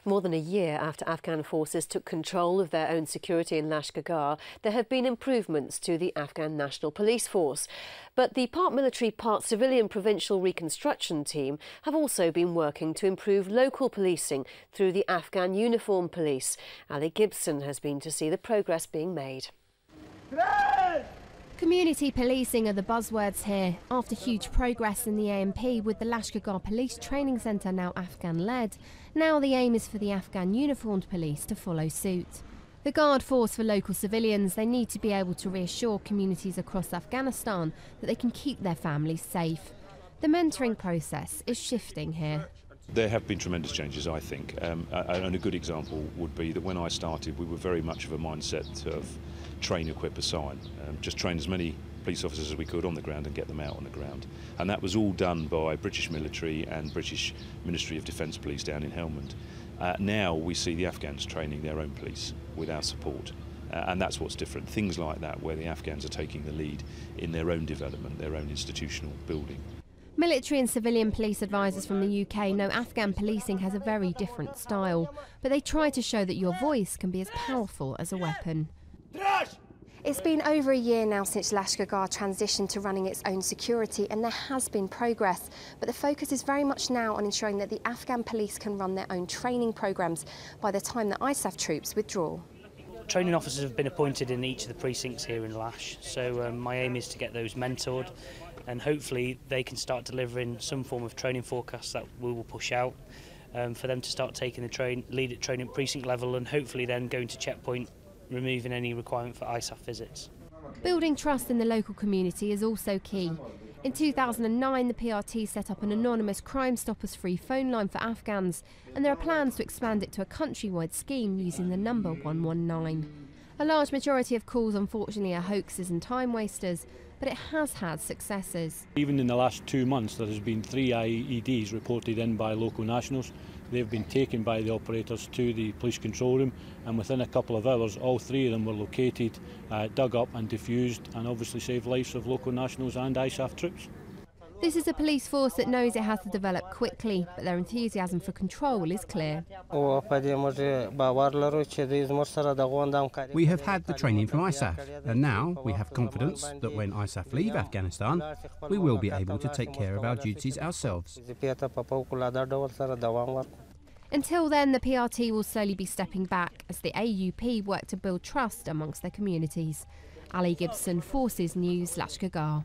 More than a year after Afghan forces took control of their own security in Lashkar Gah, there have been improvements to the Afghan National Police force. But the part military, part civilian Provincial Reconstruction Team have also been working to improve local policing through the Afghan Uniformed Police. Ali Gibson has been to see the progress being made. Community policing are the buzzwords here, after huge progress in the ANP with the Lashkar Gah Police Training Centre now Afghan-led. Now the aim is for the Afghan Uniformed Police to follow suit. The Guard force for local civilians, they need to be able to reassure communities across Afghanistan that they can keep their families safe. The mentoring process is shifting here. There have been tremendous changes, I think, and a good example would be that when I started we were very much of a mindset of train, equip, assign, just train as many police officers as we could on the ground and get them out on the ground. And that was all done by British military and British Ministry of Defence Police down in Helmand. Now we see the Afghans training their own police with our support. And that's what's different. Things like that, where the Afghans are taking the lead in their own development, their own institutional building. Military and civilian police advisors from the UK know Afghan policing has a very different style, but they try to show that your voice can be as powerful as a weapon. It's been over a year now since Lashkar Gah transitioned to running its own security, and there has been progress. But the focus is very much now on ensuring that the Afghan police can run their own training programmes by the time that ISAF troops withdraw. Training officers have been appointed in each of the precincts here in Lash, so my aim is to get those mentored, and hopefully they can start delivering some form of training forecast that we will push out for them to start taking the lead at training precinct level, and hopefully then going to checkpoint, removing any requirement for ISAF visits. Building trust in the local community is also key. In 2009, the PRT set up an anonymous Crimestoppers free phone line for Afghans, and there are plans to expand it to a countrywide scheme using the number 119. A large majority of calls, unfortunately, are hoaxes and time wasters, but it has had successes. Even in the last 2 months, there has been 3 IEDs reported in by local nationals. They've been taken by the operators to the police control room, and within a couple of hours all 3 of them were located, dug up and defused, and obviously saved lives of local nationals and ISAF troops. This is a police force that knows it has to develop quickly, but their enthusiasm for control is clear. We have had the training from ISAF, and now we have confidence that when ISAF leave Afghanistan, we will be able to take care of our duties ourselves. Until then, the PRT will slowly be stepping back as the AUP work to build trust amongst their communities. Ali Gibson, Forces News, Lashkar Gah.